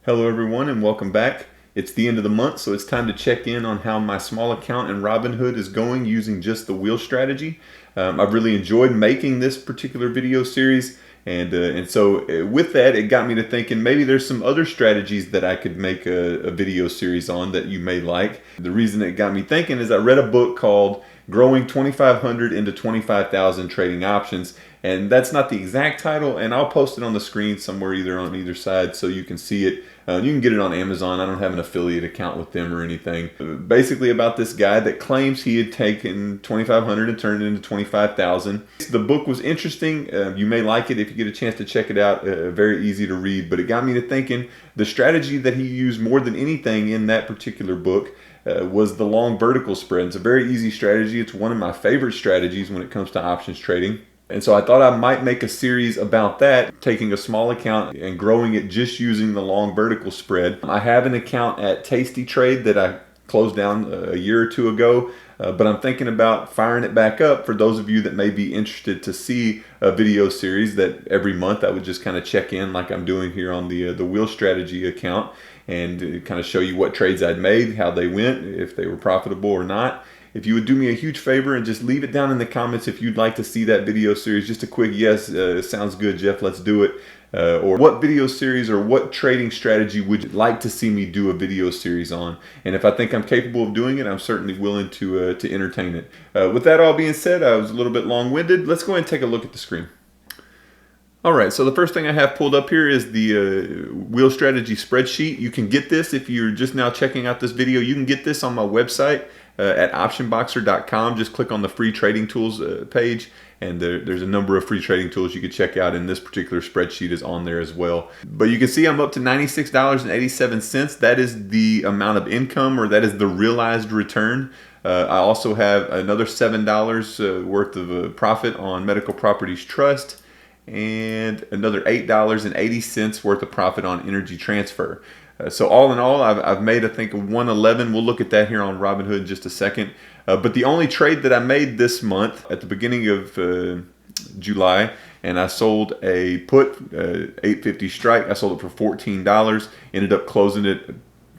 Hello everyone and welcome back. It's the end of the month, so it's time to check in on how my small account in Robinhood is going using just the wheel strategy. I've really enjoyed making this particular video series, and so with that, it got me to thinking maybe there's some other strategies that I could make a video series on that you may like. The reason it got me thinking is I read a book called Growing 2,500 into 25,000 Trading Options, and that's not the exact title, and I'll post it on the screen somewhere either on either side so you can see it. You can get it on Amazon. I don't have an affiliate account with them or anything. Basically about this guy that claims he had taken 2,500 and turned it into 25,000. The book was interesting. You may like it if you get a chance to check it out. Very easy to read, but it got me to thinking the strategy that he used more than anything in that particular book was the long vertical spread. It's a very easy strategy. It's one of my favorite strategies when it comes to options trading. And so I thought I might make a series about that, taking a small account and growing it just using the long vertical spread. I have an account at Tasty Trade that I closed down a year or two ago, but I'm thinking about firing it back up for those of you that may be interested to see a video series that every month I would just kind of check in like I'm doing here on the Wheel Strategy account and kind of show you what trades I'd made, how they went, if they were profitable or not. If you would do me a huge favor and just leave it down in the comments if you'd like to see that video series, just a quick yes, sounds good, Jeff, let's do it. Or what video series or what trading strategy would you like to see me do a video series on? And if I think I'm capable of doing it, I'm certainly willing to entertain it. With that all being said, I was a little bit long-winded. Let's go ahead and take a look at the screen. All right, so the first thing I have pulled up here is the Wheel Strategy spreadsheet. You can get this if you're just now checking out this video. You can get this on my website at optionboxer.com. Just click on the free trading tools page, and there's a number of free trading tools you can check out, and this particular spreadsheet is on there as well. But you can see I'm up to $96.87. That is the amount of income, or that is the realized return. I also have another $7 worth of profit on Medical Properties Trust, and another $8.80 worth of profit on Energy Transfer. So all in all, I've made, I think, 111. We'll look at that here on Robinhood in just a second. But the only trade that I made this month at the beginning of July, and I sold a put, 850 strike. I sold it for $14. Ended up closing it,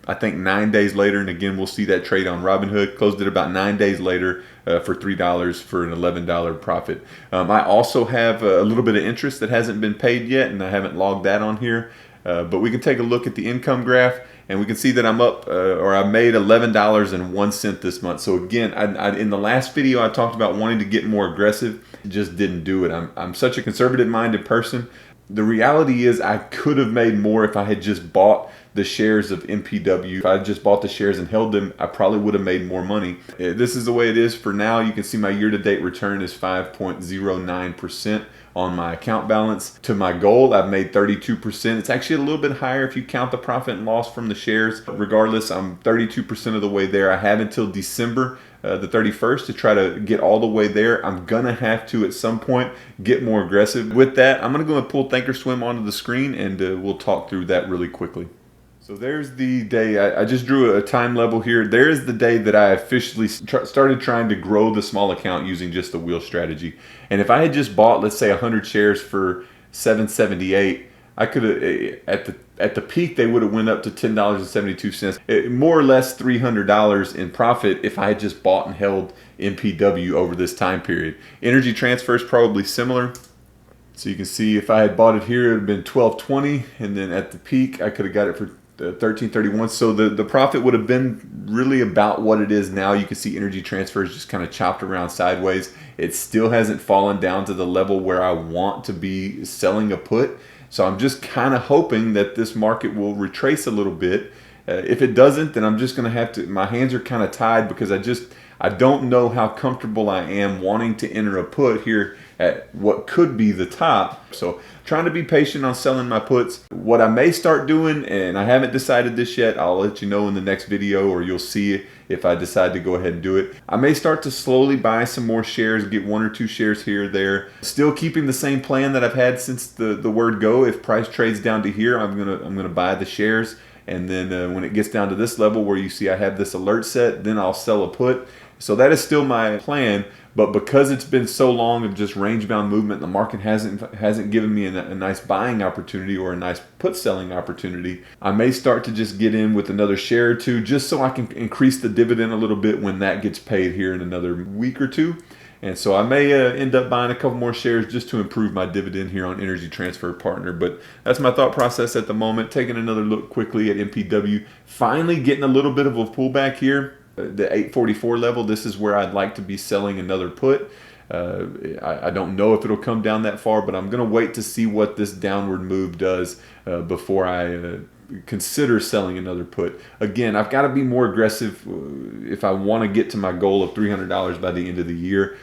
I think, 9 days later. And again, we'll see that trade on Robinhood. Closed it about 9 days later for $3 for an $11 profit. I also have a little bit of interest that hasn't been paid yet, and I haven't logged that on here. But we can take a look at the income graph, and we can see that I'm up, or I made $11.01 this month. So again, in the last video, I talked about wanting to get more aggressive. Just didn't do it. I'm such a conservative-minded person. The reality is I could have made more if I had just bought the shares of MPW. If I had just bought the shares and held them, I probably would have made more money. This is the way it is for now. You can see my year-to-date return is 5.09% on my account balance. To my goal, I've made 32%. It's actually a little bit higher if you count the profit and loss from the shares. Regardless, I'm 32% of the way there. I have until December the 31st to try to get all the way there. I'm gonna have to at some point get more aggressive. With that, I'm gonna go and pull Thinkorswim onto the screen, and we'll talk through that really quickly. So there's the day. I just drew a time level here. There's the day that I officially started trying to grow the small account using just the wheel strategy. And if I had just bought, let's say, 100 shares for $7.78, I could have, at the peak, they would have went up to $10.72. More or less $300 in profit if I had just bought and held MPW over this time period. Energy Transfer is probably similar. So you can see if I had bought it here, it would have been $12.20, and then at the peak, I could have got it for $13.31. So the profit would have been really about what it is now. You can see Energy Transfer is just kind of chopped around sideways. It still hasn't fallen down to the level where I want to be selling a put. So I'm just kind of hoping that this market will retrace a little bit. If it doesn't, then I'm just going to have to, my hands are kind of tied because I don't know how comfortable I am wanting to enter a put here at what could be the top. So trying to be patient on selling my puts. What I may start doing, and I haven't decided this yet, I'll let you know in the next video, or you'll see it if I decide to go ahead and do it. I may start to slowly buy some more shares, get 1 or 2 shares here or there. Still keeping the same plan that I've had since the word go. If price trades down to here, I'm gonna buy the shares. And then when it gets down to this level where you see I have this alert set, then I'll sell a put. So that is still my plan. But because it's been so long of just range bound movement, the market hasn't given me a nice buying opportunity or a nice put selling opportunity, I may start to just get in with another share or two just so I can increase the dividend a little bit when that gets paid here in another week or two. And so I may end up buying a couple more shares just to improve my dividend here on Energy Transfer Partner. But that's my thought process at the moment. Taking another look quickly at MPW. Finally getting a little bit of a pullback here. The 844 level, this is where I'd like to be selling another put. I don't know if it'll come down that far, but I'm going to wait to see what this downward move does before I consider selling another put. Again, I've got to be more aggressive if I want to get to my goal of $300 by the end of the year.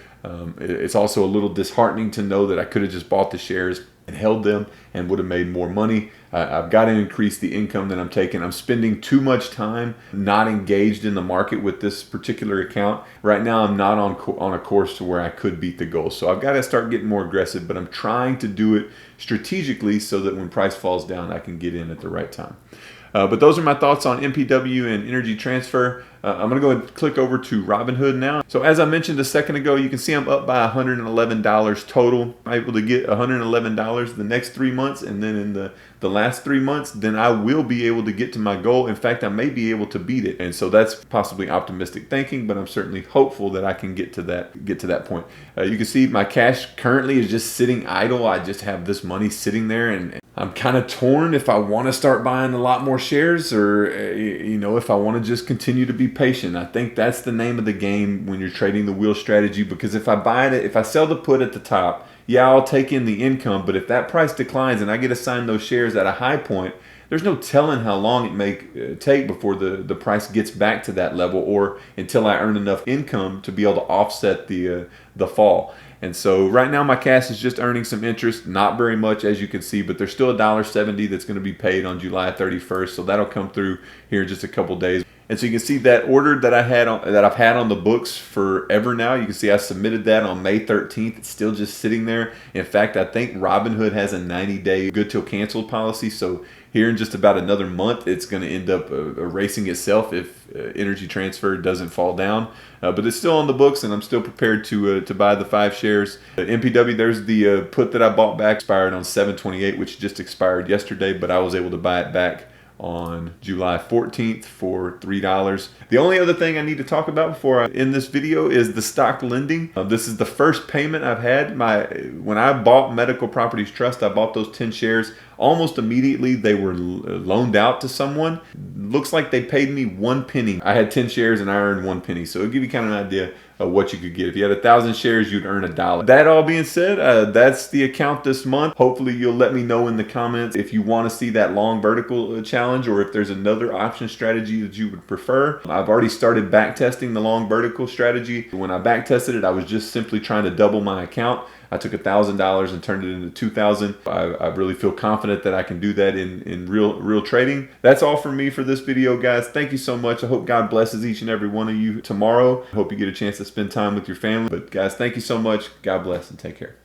It's also a little disheartening to know that I could have just bought the shares and held them and would have made more money. I've got to increase the income that I'm taking. I'm spending too much time not engaged in the market with this particular account. Right now, I'm not on a course to where I could beat the goal. So I've got to start getting more aggressive, but I'm trying to do it strategically so that when price falls down, I can get in at the right time. But those are my thoughts on MPW and Energy Transfer. I'm going to go ahead and click over to Robinhood now. So as I mentioned a second ago, you can see I'm up by $111 total. I'm able to get $111 the next 3 months, and then in the last 3 months, then I will be able to get to my goal. In fact, I may be able to beat it. And so that's possibly optimistic thinking, but I'm certainly hopeful that I can get to that point. You can see my cash currently is just sitting idle. I just have this money sitting there, and I'm kind of torn if I want to start buying a lot more shares or, if I want to just continue to be patient. I think that's the name of the game when you're trading the wheel strategy, because if I sell the put at the top, yeah, I'll take in the income, but if that price declines and I get assigned those shares at a high point, there's no telling how long it may take before the price gets back to that level, or until I earn enough income to be able to offset the fall. And so right now my cash is just earning some interest, not very much as you can see, but there's still $1.70 that's going to be paid on July 31st. So that'll come through here in just a couple days. And so you can see that order that I've had on the books forever now. You can see I submitted that on May 13th. It's still just sitting there. In fact, I think Robinhood has a 90-day good till canceled policy. So here in just about another month, it's going to end up erasing itself if Energy Transfer doesn't fall down. But it's still on the books, and I'm still prepared to buy the 5 shares. MPW, there's the put that I bought back, expired on 7/28, which just expired yesterday, but I was able to buy it back on July 14th for $3. The only other thing I need to talk about before I end this video is the stock lending. This is the first payment I've had. When I bought Medical Properties Trust, I bought those 10 shares. Almost immediately, they were loaned out to someone. Looks like they paid me 1 penny. I had 10 shares and I earned 1 penny. So it'll give you kind of an idea of what you could get. If you had 1,000 shares, you'd earn $1. That all being said, that's the account this month. Hopefully you'll let me know in the comments if you want to see that long vertical challenge, or if there's another option strategy that you would prefer. I've already started back testing the long vertical strategy. When I back tested it, I was just simply trying to double my account. I took $1,000 and turned it into $2,000. I really feel confident that I can do that in real trading. That's all from me for this video, guys. Thank you so much. I hope God blesses each and every one of you tomorrow. I hope you get a chance to spend time with your family. But guys, thank you so much. God bless and take care.